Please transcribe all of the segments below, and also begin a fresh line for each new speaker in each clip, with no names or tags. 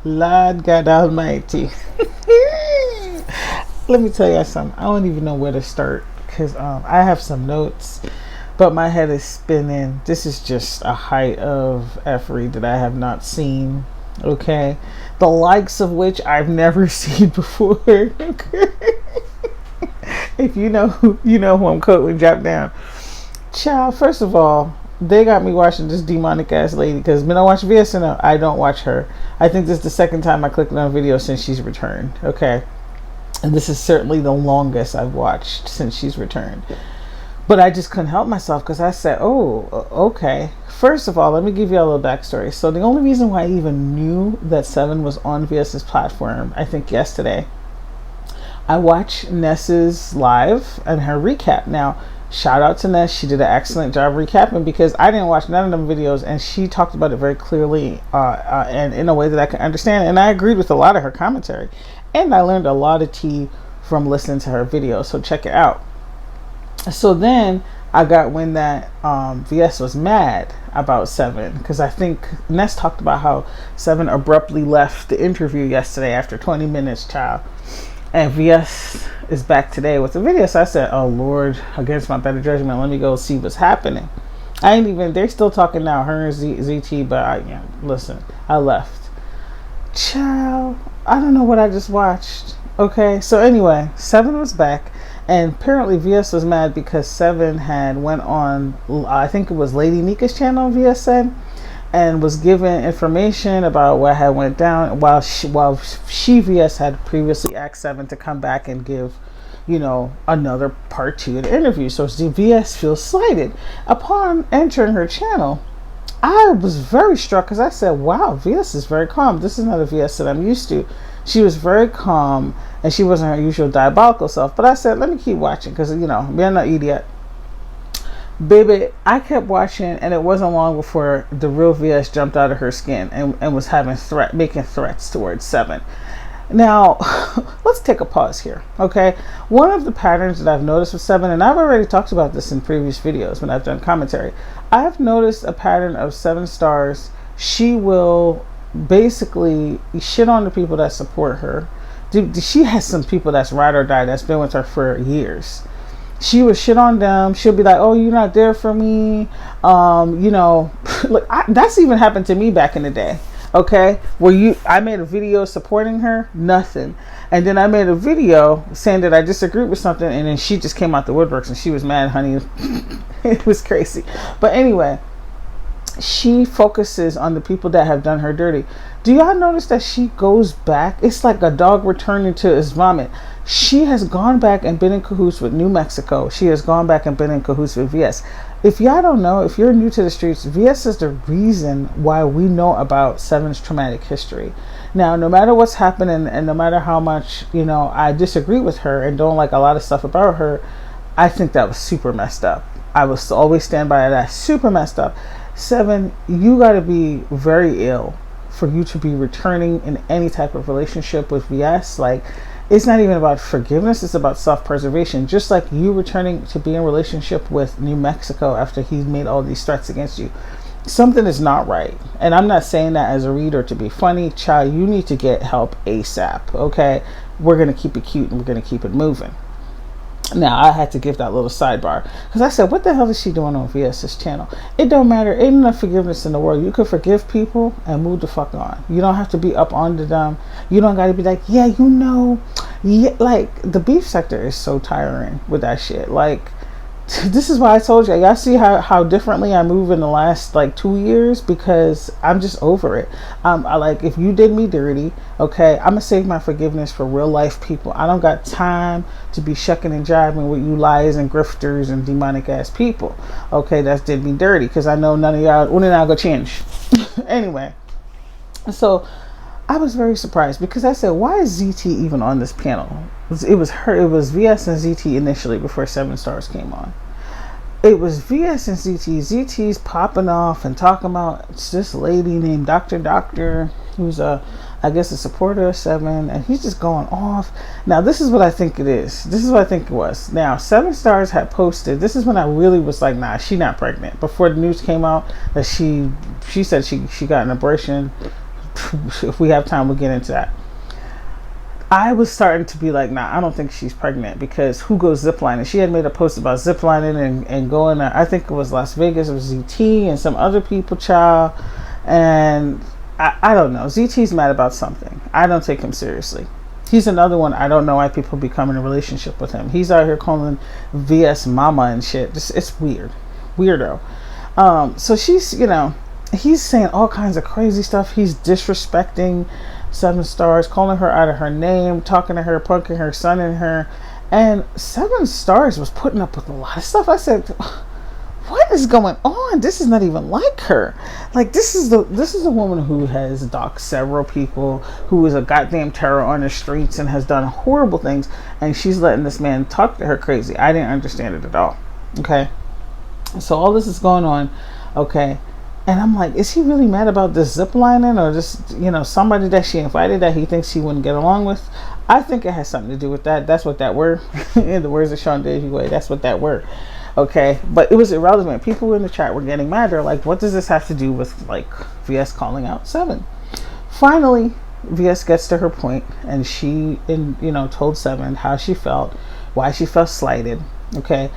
Lord God Almighty. Let me tell you something. I don't even know where to start because I have some notes, but my head is spinning. This is just a height of effery that I have not seen. Okay, the likes of which I've never seen before. If you know who I'm quoting, drop down. Child, first of all, they got me watching this demonic ass lady because when I watch VSN, I don't watch her. I think this is the second time I clicked on a video since she's returned. Okay, and this is certainly the longest I've watched since she's returned. But I just couldn't help myself because I said, oh, okay. First of all, let me give you a little backstory. So the only reason why I even knew that Seven was on VS's platform, I think yesterday, I watched Ness's live and her recap. Now, shout out to Ness. She did an excellent job recapping because I didn't watch none of them videos and she talked about it very clearly and in a way that I could understand. And I agreed with a lot of her commentary. And I learned a lot of tea from listening to her video. So check it out. So then I got when that VS was mad about Seven because I think Ness talked about how Seven abruptly left the interview yesterday after 20 minutes, child. And VS is back today with the video. So I said, oh Lord, against my better judgment, let me go see what's happening. They're still talking now, her and ZT, but listen, I left. Child, I don't know what I just watched. Okay, so anyway, Seven was back. And apparently VS was mad because Seven had went on, I think it was Lady Nika's channel, VS said, and was given information about what had went down while she VS had previously asked Seven to come back and give, another part 2 of the interview. So VS feels slighted. Upon entering her channel, I was very struck because I said, wow, VS is very calm. This is not a VS that I'm used to. She was very calm and she wasn't her usual diabolical self. But I said, let me keep watching because, we're not idiot. Baby, I kept watching and it wasn't long before the real VS jumped out of her skin and was making threats towards Seven. Now, let's take a pause here, okay? One of the patterns that I've noticed with Seven, and I've already talked about this in previous videos when I've done commentary, I've noticed a pattern of 7 stars. She will basically shit on the people that support her. She has some people that's ride or die that's been with her for years. She would shit on them. She'll be like, oh, you're not there for me. That's even happened to me back in the day. Okay, I made a video supporting her, nothing, and then I made a video saying that I disagreed with something, and then she just came out the woodworks and she was mad, honey. It was crazy. But anyway, she focuses on the people that have done her dirty. Do y'all notice that she goes back? It's like a dog returning to its vomit. She has gone back and been in cahoots with New Mexico. She has gone back and been in cahoots with VS. If y'all don't know, if you're new to the streets, VS is the reason why we know about Seven's traumatic history. Now, no matter what's happening and no matter how much, I disagree with her and don't like a lot of stuff about her, I think that was super messed up. I will always stand by that. Super messed up. Seven, you got to be very ill for you to be returning in any type of relationship with VS. Like, it's not even about forgiveness, it's about self-preservation. Just like you returning to be in a relationship with New Mexico after he's made all these threats against you. Something is not right. And I'm not saying that as a reader to be funny. Child, you need to get help ASAP, okay? We're going to keep it cute and we're going to keep it moving. Now, I had to give that little sidebar because I said, what the hell is she doing on VS's channel? It don't matter. Ain't enough forgiveness in the world. You can forgive people and move the fuck on. You don't have to be up onto them. You don't got to be like, yeah, like the beef sector is so tiring with that shit. Like, this is why I told you, y'all see how differently I move in the last 2 years because I'm just over it. I like, if you did me dirty, okay, I'm gonna save my forgiveness for real life people. I don't got time to be shucking and jiving with you liars and grifters and demonic ass people, okay, that did me dirty because I know none of y'all gonna change. Anyway, so I was very surprised because I said, why is ZT even on this panel? It was VS and ZT initially before 7 stars came on. It was VS and ZT. ZT's popping off and talking about this lady named Doctor, who's I guess a supporter of 7, and he's just going off. Now, this is what I think it is. This is what I think it was. Now, 7 stars had posted, this is when I really was like, nah, she not pregnant. Before the news came out that she said she got an abortion if we have time, we'll get into that. I was starting to be like, nah, I don't think she's pregnant, because who goes ziplining? She had made a post about ziplining and going to, I think it was Las Vegas, it was ZT and some other people, child. And I don't know. ZT's mad about something. I don't take him seriously. He's another one. I don't know why people become in a relationship with him. He's out here calling VS mama and shit. It's weird. Weirdo. So she's, he's saying all kinds of crazy stuff. He's disrespecting 7 Stars, calling her out of her name, talking to her, punking her son in her. And 7 Stars was putting up with a lot of stuff. I said, what is going on? This is not even like her. Like, this is a woman who has doxed several people, who is a goddamn terror on the streets and has done horrible things, and she's letting this man talk to her crazy. I didn't understand it at all. Okay. So all this is going on. Okay. And I'm like, is he really mad about this zip lining, or just, somebody that she invited that he thinks he wouldn't get along with? I think it has something to do with that. That's what that word, in the words of Sean Davey Way, that's what that word. Okay. But it was irrelevant. People in the chat were getting mad. They're like, what does this have to do with, like, VS calling out 7? Finally, VS gets to her point, and she, told 7 how she felt, why she felt slighted. Okay.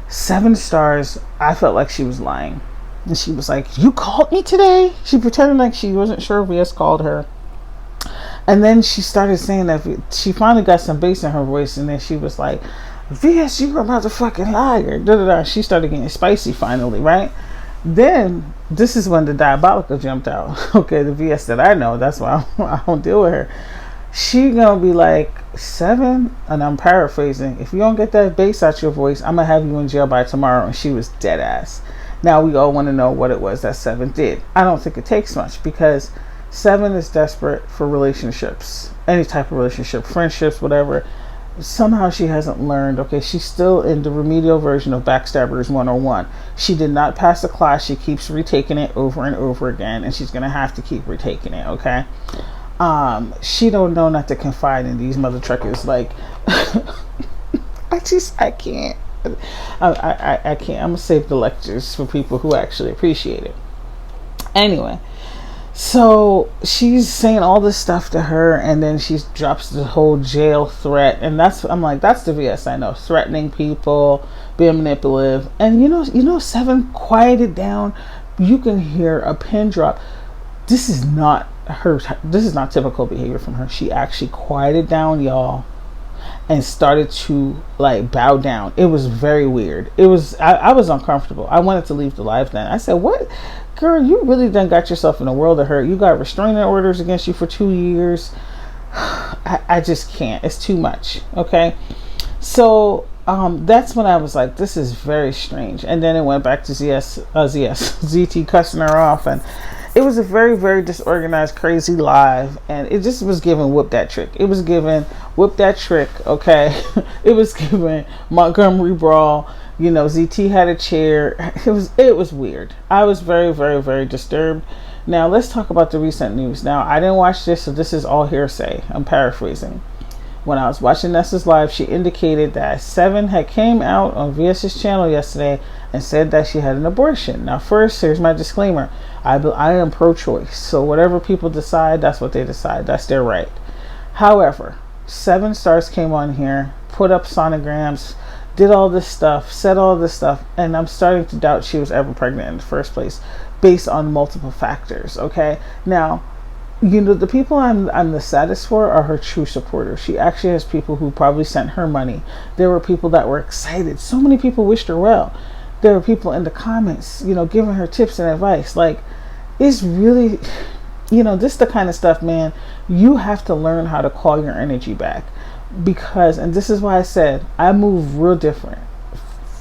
7 Stars, I felt like she was lying. And she was like, you called me today? She pretended like she wasn't sure VS called her. And then she started saying that she finally got some bass in her voice. And then she was like, VS, you were a motherfucking liar. Da-da-da. She started getting spicy finally, right? Then, this is when the diabolical jumped out. Okay, the VS that I know. That's why I don't deal with her. She gonna be like, 7, and I'm paraphrasing, if you don't get that bass out your voice, I'm gonna have you in jail by tomorrow. And she was dead ass. Now we all want to know what it was that 7 did. I don't think it takes much, because 7 is desperate for relationships, any type of relationship, friendships, whatever. Somehow she hasn't learned. Okay, she's still in the remedial version of Backstabbers 101. She did not pass the class. She keeps retaking it over and over again, and she's gonna have to keep retaking it. Okay. She don't know not to confide in these mother truckers. Like, I can't. I can't. I'm gonna save the lectures for people who actually appreciate it. Anyway, so she's saying all this stuff to her, and then she drops the whole jail threat, and I'm like, that's the VS I know, threatening people, being manipulative. And 7 quieted down. You can hear a pin drop. This is not her. This is not typical behavior from her. She actually quieted down, y'all, and started to, like, bow down. It was very weird. I was uncomfortable. I wanted to leave the live then. I said, what? Girl, you really done got yourself in a world of hurt. You got restraining orders against you for 2 years. I just can't. It's too much. Okay. So that's when I was like, this is very strange. And then it went back to ZT cussing her off, and it was a very, very disorganized, crazy live, and it just was giving whoop that trick. It was giving whoop that trick, okay? It was giving Montgomery Brawl. ZT had a chair. It was weird. I was very, very, very disturbed. Now, let's talk about the recent news. Now, I didn't watch this, so this is all hearsay. I'm paraphrasing. When I was watching Nessa's live, she indicated that 7 had came out on VS's channel yesterday and said that she had an abortion. Now, first, here's my disclaimer. I am pro-choice, so whatever people decide, that's what they decide. That's their right. However, 7 Stars came on here, put up sonograms, did all this stuff, said all this stuff, and I'm starting to doubt she was ever pregnant in the first place, based on multiple factors. Okay, now, the people I'm the saddest for are her true supporters. She actually has people who probably sent her money. There were people that were excited. So many people wished her well. There were people in the comments, giving her tips and advice. Like, it's really, this is the kind of stuff, man, you have to learn how to call your energy back. Because, and this is why I said, I move real different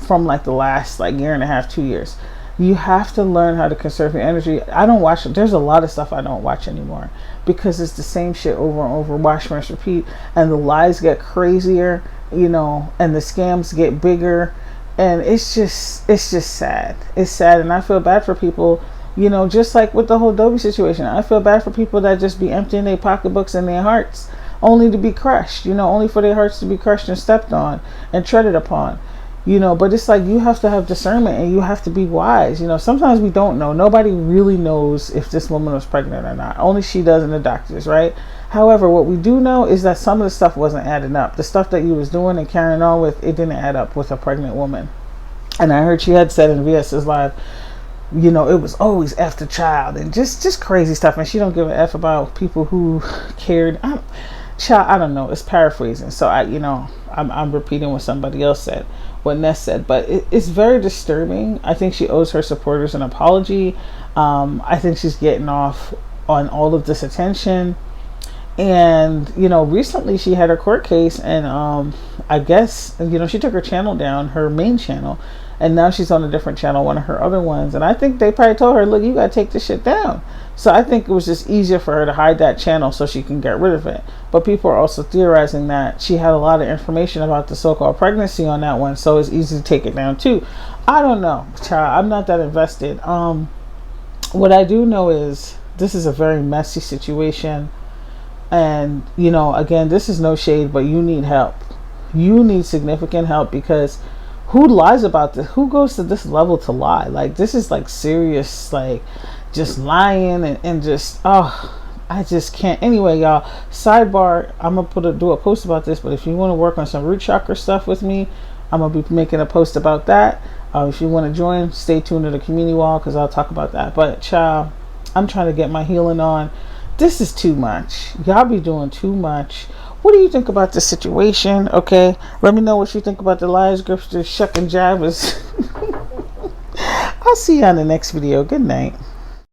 from like the last year and a half, 2 years. You have to learn how to conserve your energy. I don't watch it. There's a lot of stuff I don't watch anymore because it's the same shit over and over, wash, rinse, repeat, and the lies get crazier, and the scams get bigger, and it's just sad. It's sad, and I feel bad for people, just like with the whole Dobie situation. I feel bad for people that just be emptying their pocketbooks and their hearts only to be crushed, only for their hearts to be crushed and stepped on and treaded upon. But it's like you have to have discernment and you have to be wise. Sometimes we don't know. Nobody really knows if this woman was pregnant or not. Only she does and the doctors, right? However, what we do know is that some of the stuff wasn't adding up. The stuff that you was doing and carrying on with, it didn't add up with a pregnant woman. And I heard she had said in VS's live, it was always after child and just crazy stuff. And she don't give a F about people who cared. I don't know. It's paraphrasing. So I'm repeating what somebody else said, what Ness said. But it's very disturbing. I think she owes her supporters an apology. I think she's getting off on all of this attention. And recently she had her court case, and I guess she took her channel down, her main channel, and now she's on a different channel, one of her other ones. And I think they probably told her, look, you gotta take this shit down. So I think it was just easier for her to hide that channel so she can get rid of it. But people are also theorizing that she had a lot of information about the so-called pregnancy on that one, so it's easy to take it down too. I don't know, child. I'm not that invested. What I do know is this is a very messy situation. And, again, this is no shade, but you need help. You need significant help, because who lies about this? Who goes to this level to lie? Like, this is like serious, like just lying and just, I just can't. Anyway, y'all, sidebar, I'm going to do a post about this, but if you want to work on some root chakra stuff with me, I'm going to be making a post about that. If you want to join, stay tuned to the community wall, because I'll talk about that. But, child, I'm trying to get my healing on. This is too much. Y'all be doing too much. What do you think about the situation? Okay, let me know what you think about the lies, Grifters, Shuck and Jivers. I'll see you on the next video. Good night.